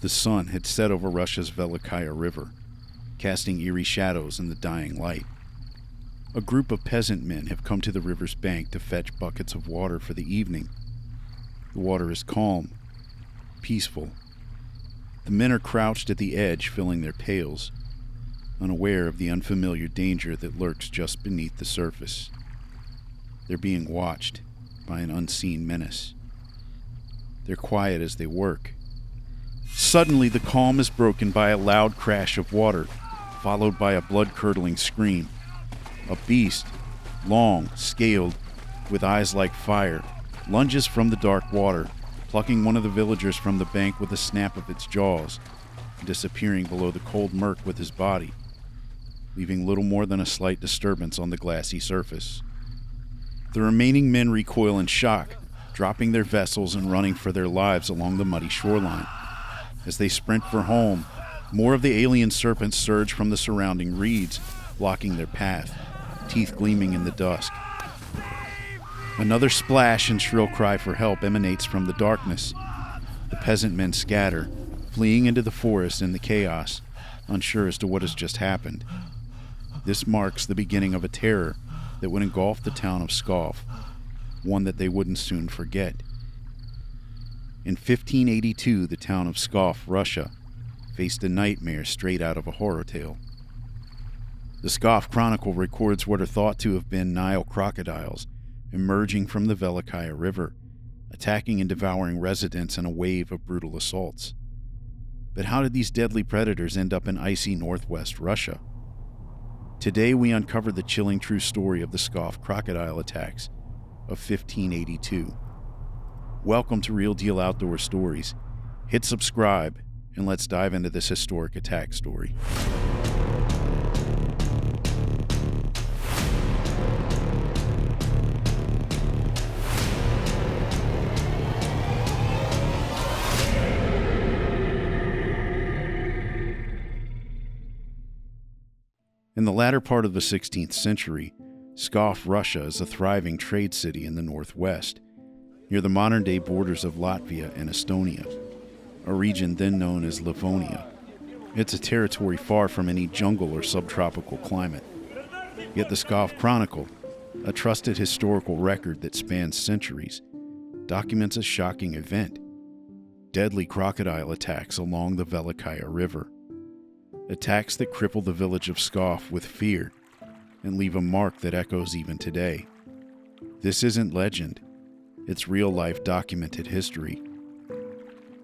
The sun had set over Russia's Velikaya River, casting eerie shadows in the dying light. A group of peasant men have come to the river's bank to fetch buckets of water for the evening. The water is calm, peaceful. The men are crouched at the edge, filling their pails, unaware of the unfamiliar danger that lurks just beneath the surface. They're being watched by an unseen menace. They're quiet as they work. Suddenly, the calm is broken by a loud crash of water, followed by a blood-curdling scream. A beast, long, scaled, with eyes like fire, lunges from the dark water, plucking one of the villagers from the bank with a snap of its jaws, and disappearing below the cold murk with his body, leaving little more than a slight disturbance on the glassy surface. The remaining men recoil in shock, dropping their vessels and running for their lives along the muddy shoreline. As they sprint for home, more of the alien serpents surge from the surrounding reeds, blocking their path, teeth gleaming in the dusk. Another splash and shrill cry for help emanates from the darkness. The peasant men scatter, fleeing into the forest in the chaos, unsure as to what has just happened. This marks the beginning of a terror that would engulf the town of Pskov, one that they wouldn't soon forget. In 1582, the town of Pskov, Russia, faced a nightmare straight out of a horror tale. The Pskov Chronicle records what are thought to have been Nile crocodiles emerging from the Velikaya River, attacking and devouring residents in a wave of brutal assaults. But how did these deadly predators end up in icy northwest Russia? Today we uncover the chilling true story of the Pskov crocodile attacks of 1582. Welcome to Real Deal Outdoor Stories. Hit subscribe and let's dive into this historic attack story. In the latter part of the 16th century, Pskov, Russia is a thriving trade city in the northwest, near the modern-day borders of Latvia and Estonia, a region then known as Livonia. It's a territory far from any jungle or subtropical climate. Yet the Pskov Chronicle, a trusted historical record that spans centuries, documents a shocking event: deadly crocodile attacks along the Velikaya River. Attacks that cripple the village of Pskov with fear and leave a mark that echoes even today. This isn't legend, it's real-life documented history.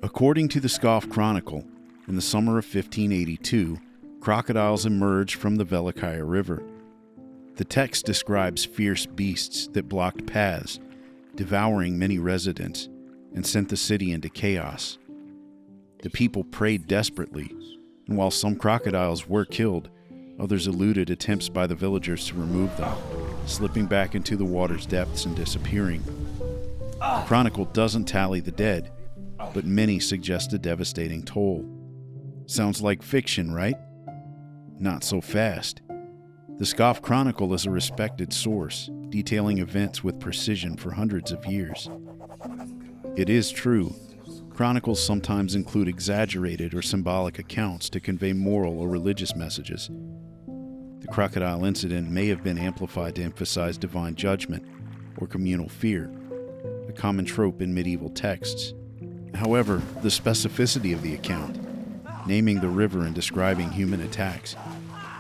According to the Pskov Chronicle, in the summer of 1582, crocodiles emerged from the Velikaya River. The text describes fierce beasts that blocked paths, devouring many residents, and sent the city into chaos. The people prayed desperately, and while some crocodiles were killed, others eluded attempts by the villagers to remove them, slipping back into the water's depths and disappearing. The Chronicle doesn't tally the dead, but many suggest a devastating toll. Sounds like fiction, right? Not so fast. The Pskov Chronicle is a respected source, detailing events with precision for hundreds of years. It is true. Chronicles sometimes include exaggerated or symbolic accounts to convey moral or religious messages. The crocodile incident may have been amplified to emphasize divine judgment or communal fear, a common trope in medieval texts. However, the specificity of the account, naming the river and describing human attacks,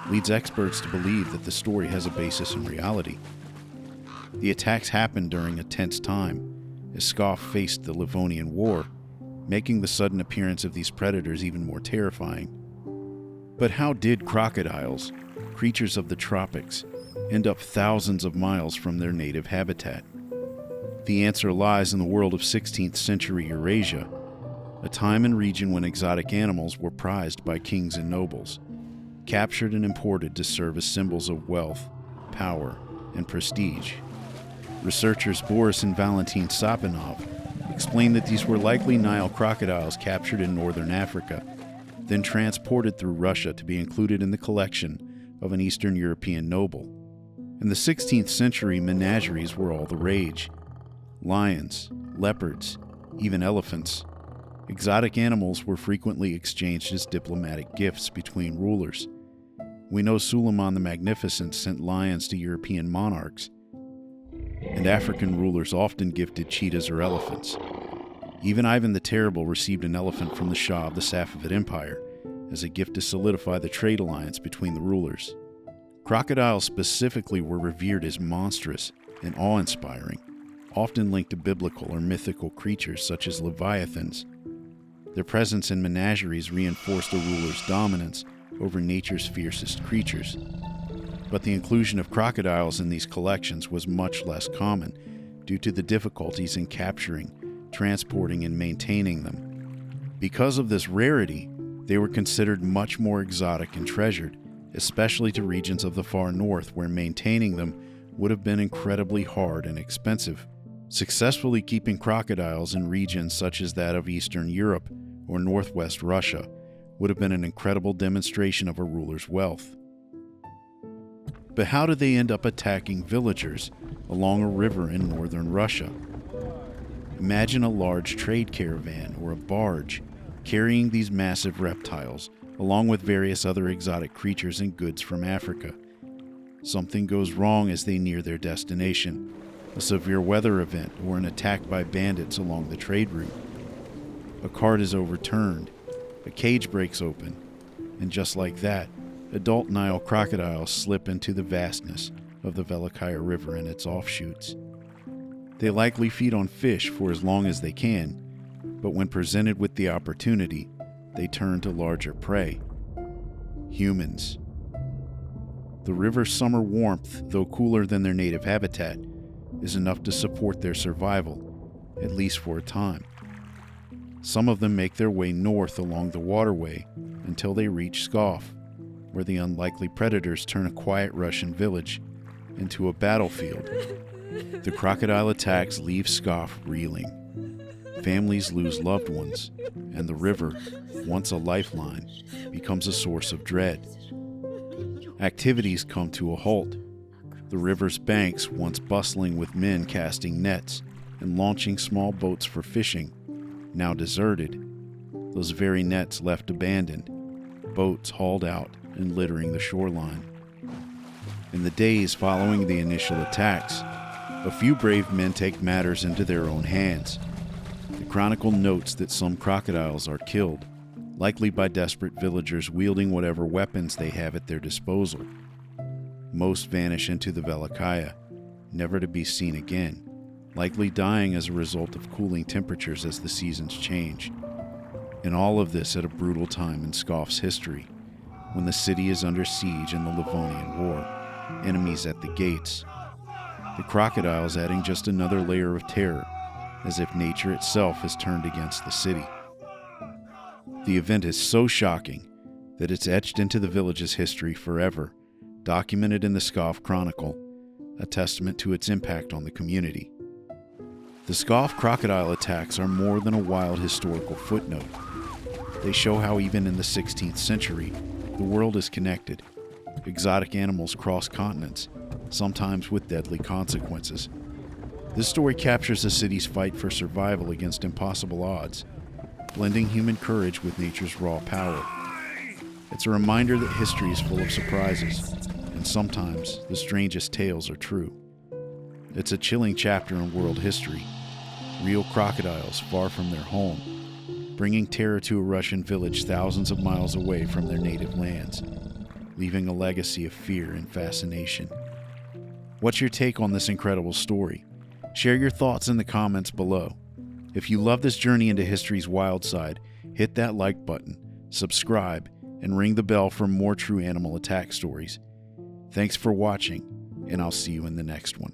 leads experts to believe that the story has a basis in reality. The attacks happened during a tense time, as Pskov faced the Livonian War, making the sudden appearance of these predators even more terrifying. But how did crocodiles, creatures of the tropics, end up thousands of miles from their native habitat? The answer lies in the world of 16th century Eurasia, a time and region when exotic animals were prized by kings and nobles, captured and imported to serve as symbols of wealth, power, and prestige. Researchers Boris and Valentin Sapunov explain that these were likely Nile crocodiles captured in northern Africa, then transported through Russia to be included in the collection of an Eastern European noble. In the 16th century, menageries were all the rage. Lions, leopards, even elephants. Exotic animals were frequently exchanged as diplomatic gifts between rulers. We know Suleiman the Magnificent sent lions to European monarchs, and African rulers often gifted cheetahs or elephants. Even Ivan the Terrible received an elephant from the Shah of the Safavid Empire as a gift to solidify the trade alliance between the rulers. Crocodiles specifically were revered as monstrous and awe-inspiring, often linked to biblical or mythical creatures such as leviathans. Their presence in menageries reinforced the ruler's dominance over nature's fiercest creatures. But the inclusion of crocodiles in these collections was much less common due to the difficulties in capturing, transporting, and maintaining them. Because of this rarity, they were considered much more exotic and treasured, especially to regions of the far north where maintaining them would have been incredibly hard and expensive. Successfully keeping crocodiles in regions such as that of Eastern Europe or northwest Russia would have been an incredible demonstration of a ruler's wealth. But how did they end up attacking villagers along a river in northern Russia? Imagine a large trade caravan or a barge carrying these massive reptiles along with various other exotic creatures and goods from Africa. Something goes wrong as they near their destination, a severe weather event or an attack by bandits along the trade route. A cart is overturned, a cage breaks open, and just like that, adult Nile crocodiles slip into the vastness of the Velikaya River and its offshoots. They likely feed on fish for as long as they can, but when presented with the opportunity, they turn to larger prey: humans. The river's summer warmth, though cooler than their native habitat, is enough to support their survival, at least for a time. Some of them make their way north along the waterway until they reach Pskov, where the unlikely predators turn a quiet Russian village into a battlefield. The crocodile attacks leave Pskov reeling. Families lose loved ones, and the river, once a lifeline, becomes a source of dread. Activities come to a halt. The river's banks, once bustling with men casting nets and launching small boats for fishing, now deserted. Those very nets left abandoned, boats hauled out and littering the shoreline. In the days following the initial attacks, a few brave men take matters into their own hands. The Chronicle notes that some crocodiles are killed, likely by desperate villagers wielding whatever weapons they have at their disposal. Most vanish into the Velikaya, never to be seen again, likely dying as a result of cooling temperatures as the seasons change. And all of this at a brutal time in Pskov's history, when the city is under siege in the Livonian War, enemies at the gates. The crocodiles adding just another layer of terror, as if nature itself has turned against the city. The event is so shocking that it's etched into the village's history forever, documented in the Pskov Chronicle, a testament to its impact on the community. The Pskov crocodile attacks are more than a wild historical footnote. They show how even in the 16th century, the world is connected. Exotic animals cross continents, sometimes with deadly consequences. This story captures the city's fight for survival against impossible odds, blending human courage with nature's raw power. It's a reminder that history is full of surprises, and sometimes the strangest tales are true. It's a chilling chapter in world history. Real crocodiles far from their home, bringing terror to a Russian village thousands of miles away from their native lands, leaving a legacy of fear and fascination. What's your take on this incredible story? Share your thoughts in the comments below. If you love this journey into history's wild side, hit that like button, subscribe, and ring the bell for more true animal attack stories. Thanks for watching, and I'll see you in the next one.